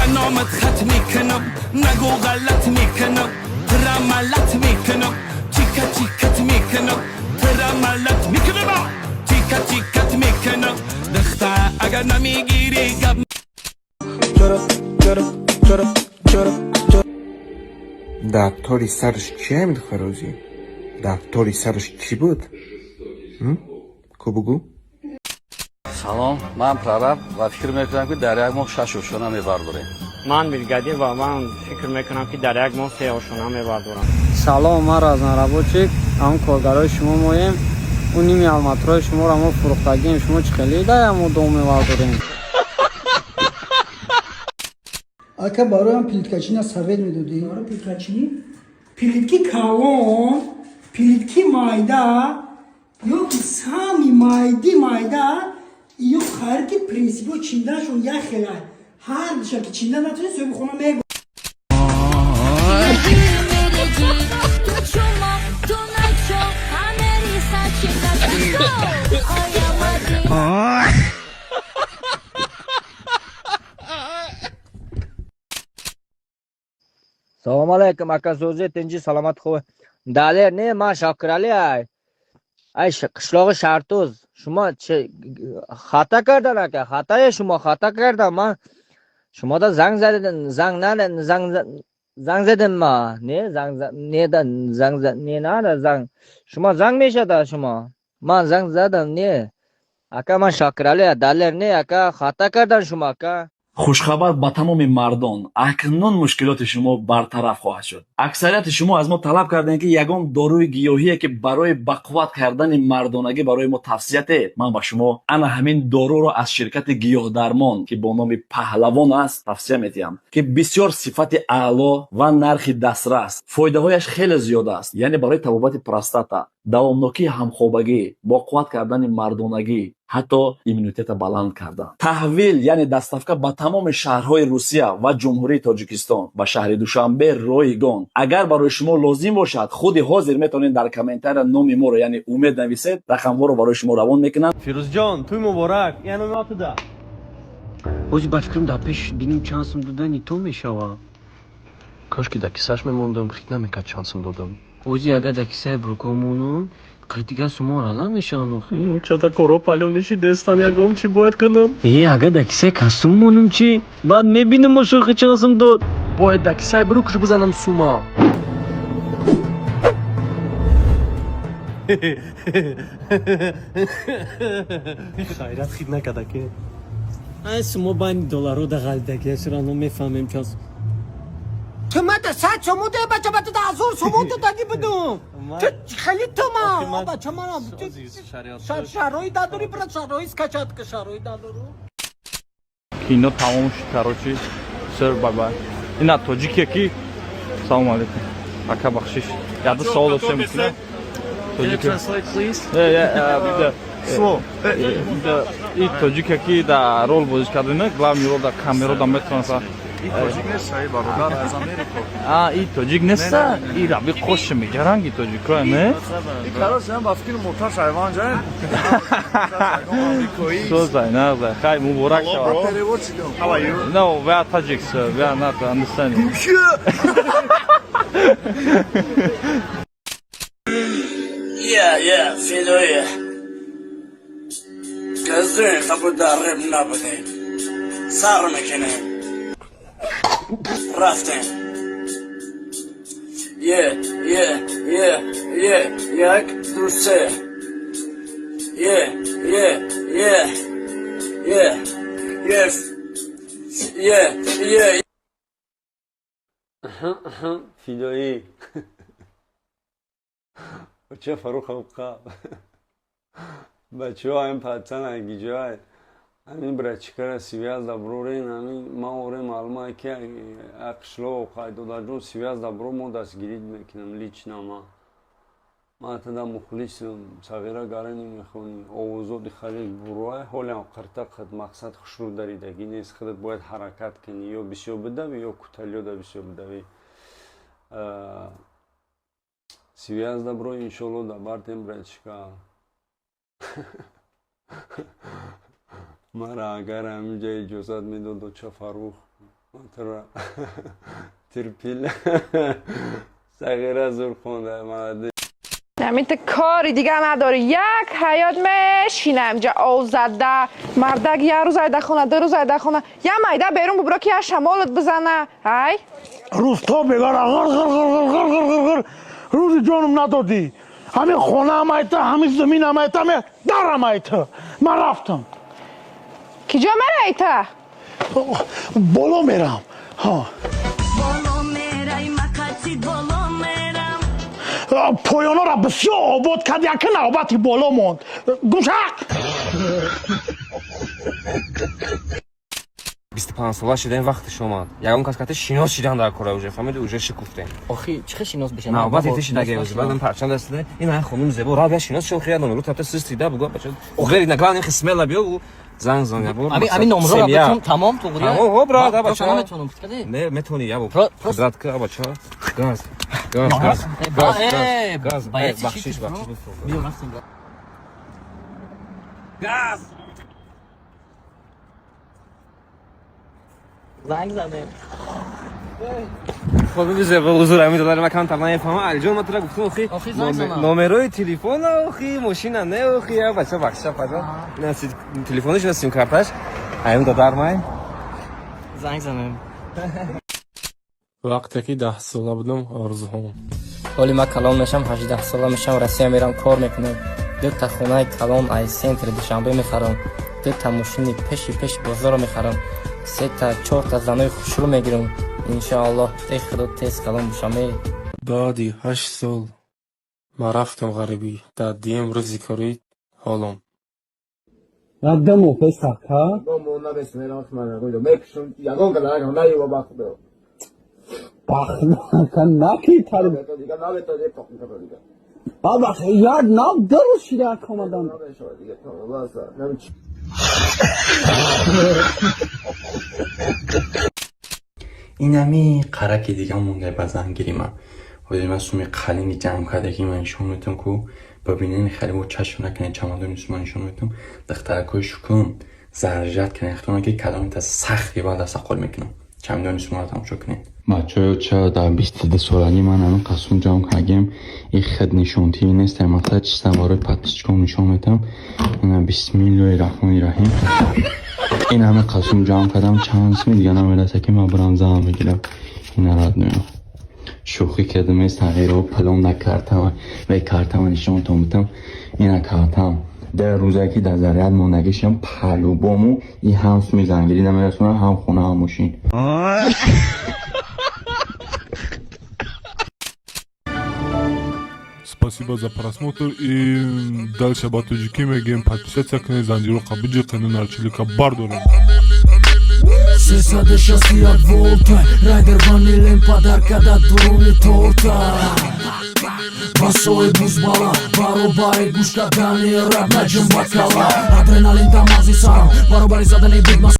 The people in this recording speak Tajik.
نامت خط میکنم نگو غلط میکنم ترملت میکنم چیکا چیکت میکنم ترملت میکنم چیکا چیکت میکنم دخته اگر نمیگیری گب دفتاری سرش کی همین خروزی؟ دفتاری سرش کی بود؟ کو بگو؟ سلام من پررب و فکر میکنم که در یک ماه 6 آشنا میبرداریم. من بیلگادی و من فکر میکنم که در یک ماه 3 آشنا میبردارم. سلام من رازان رابوچیک هم کارگرای شما مایم اون نیمی الماترای شما را ما فروختگیم شما چه خیلی ده ما دوم میبرداریم. Ака бароям плиткачина совет медодӣ? Барои плиткачини? Плитки калон, плитки майда, ё сами майда, ё харки принсипо чинданашон як хела. Ҳар диша ки чиндан натонӣ соҳиби хона мегӯяд. Салом алейкум ака зӯзи тинҷи саломат хуб. Далер не ман Шокирали ай қишлоғи Шартуз шумо хата кардан ака хатае шумо хата кардан ман шумода занг задем ма не занг шумо занг мешада шумо ман занг задам не ака ман Шокирали далер не ака хата кардан шумо ака. хушхабар ба тамоми мардон, акнун мушкилоти шумо бартараф хоҳад шуд. Аксарияти шумо аз мо талаб кардем ки ягон доруи гиёҳие ки барои бақувват кардани мардонагӣ барои мо тавсияте. Ман ба шумо ана ҳамин доруро аз ширкати гиёҳдармон ки бо номи Паҳлавон аст тавсия метиҳам, ки бисёр сифати аъло ва нархи дастрас. Фоидаҳояш хеле зиёд аст, яъне барои табобати простата, давомнокии ҳамхобагӣ, боқувват кардани мардонагӣ, ҳатто иммунитета баланд кардан. Таҳвил яъне дастафка ба тамоми шаҳрҳои Русия ва Ҷумҳурии Тоҷикистон ба шаҳри Душанбе ройгон. Агар барои шумо лозим бошад, худи ҳозир метавонед дар комментария номи моро яъне Умед нависед, рақамҳоро барои шумо равон мекунам. Фирӯзҷон туй муборак я номиатуда. Ози ба фикрам дар пеш бинем чанд сум додани то мешава. Кашки дар кисааш мемондам хит намекард чанд сум додам. Ози агар дар кисаи буркомонам қитига сумора намешавам. Чата коро палёниши дестан ягом чӣ бояд кунам? Агар дар кисаи кастум монам чӣ? Баъд мебинам мошохи чанд сум дод. Бояд дар кисаи брукш бизанам сума. хайрат хит накардаке. ай сумо байни долларҳо да ғалидагия чаро намефаҳмем чанд сум. تو من ده 100 سومو ده بچه من ده 1000 سومو ده دادی بدم تو خیلی تو ما بچه من شرایی دادوری برای شرایی скачать که شرایی دادورو кино тамом шуд короче сэр бай ина тоҷикия ки салом алейкум ака бахшиш яда суол доштем мекунам тоҷикия и тоҷикия ки да рол бозиш кардина главный рол да камеро да метронаса این تاجیک نیست ای برادر از امریکا. این تاجیک نیست؟ این ربی خوش میگه رنگی تاجیک ها نه؟ این کارا سیم با فکر موتور شایوان جای So sei, na, hi, Mubarak. Hello, bro. How are you? No, we are Tajiks. We are not understanding. Yeah, فدایه گزده خبر درب نبوده سر میکنه رفتن یک دو سه فیدایی چه فروخ خواب بچه ها هم پتن اگیجه های همین برای چکر سیویاز دبرو رین همین ما اوره معلومه که اقشلو و قایدو در جون سیویاز دبرو ما دست گیرید میکنم لیچ نامه ما تدا مخلصم صغیره گاره نمیخونی اوزو دی خلیل بروه حالی هم قرطق خد مقصد خشرو داریدگی نیست خودت باید حرکت کنی یا بسیار بدوی یا کتلیو دا بسیار بدوی سیویاز دبرو انشالله دا بارتیم برای چکر مرا اگر همینجا اجازت میداد و چه فروخ Otura. Tirpil. Sagira zor khonda malade. نمیت کاری دیگه نداره یک حیات میشینم جا آزاده مردک یه روز ایده خونه 2 روز ایده خونه یه مایده بیرون ببرا که یه شمالت بزنه های روز تا بگار روز جانم ندادی همین خونه هم ایتا همین زمین هم ایتا همین در هم ایتا من رفتم کجا میره ایتا؟ بالا میرم ها پایانا را بسیار آباد کرد یک نوبتی بالا موند گوشک 25 ساله شده این وقتش اومد یکم کس کته شیناس شیدن در کره اوجه فهمیدی اوجه شکوفته آخی چه شیناس بشه نوبت ایتش دیگه اوجه بعدم پرچم دسته این من خانم زیبا را بیا شیناس شو خیال نمیرو تا سیستیدا بگو بچه اوغری نگران خسمه بیا بگو زنگ زنگ بگو همین نمره را بتون تمام تو گوری تمام برادر بچه من میتونم کدی نه میتونی یا بگو قدرت که بچه گاز بخشش بیا رفتیم گاز زنگ زده خب ببین حضور امید داره مکان تمام نفهمم الجون مطلب گفتم اخی نمره تلفن اخی ماشین نه اخی یا بچه بخشا فقط نه تلفنش نه سیم کارتش امید داره زنگ زده وقتی که 10 ساله بودم آرزوام ولی من کلان میشم 18 ساله میشم روسیه میرم کار میکنم 2 تا خونه کلان ای سنتر دوشنبه میخرم 2 تا ماشین پیش بازار میخرم 3 تا 4 تا زنای خوشرو میگیرم انشاءالله خدا تست کلان بشم بعد 8 سال ما رفتم غریبی در دیم روزی کاری حالم ردم و پسر ها بخنا نکی تر بابا یاد ناب درو شیرا کمدان این همی قرکی دیگه مونده بزنگیری من ولی من سومی قلنگی جمع کرده که من نشون میتونم که ببینین خیلی با چشم نکنه چمدون نیست من نشون میتونم دخترکای شکم زرجت کنه اختیانه که کلام تا سختی باید دست قول میکنم چمدون نیست من هم شو کنین بچه چه در 22 سالگی من همون قسم جمع کردم این خد نشونتی نیست مثلا چی سواره پتیچکم نشون میتونم این بسم الله الرحمن الرحیم این همه قسم جمع کردم چند اسمی دیگه نمیرسه که من برم زمان بگیرم این رد نیم شوخی کردم از تغییر و پلون نکردم و کارتم نشون تومتم این کارتم در روزه که در ذریعت ماندگیشم پلو بامو این همس میزنگیری نمیرسونم هم خونه هم ماشین Спасибо за просмотр и дальше батуджики мегем подписаться к занжирока биджика на нарчилика бардора. Сесаде шаси от волта Райдер ванилен подарка да дуруни торта Басои бузбала Баробари гушка дани раб наджим бакала Адреналин тамази сарам Баробари задани бигмас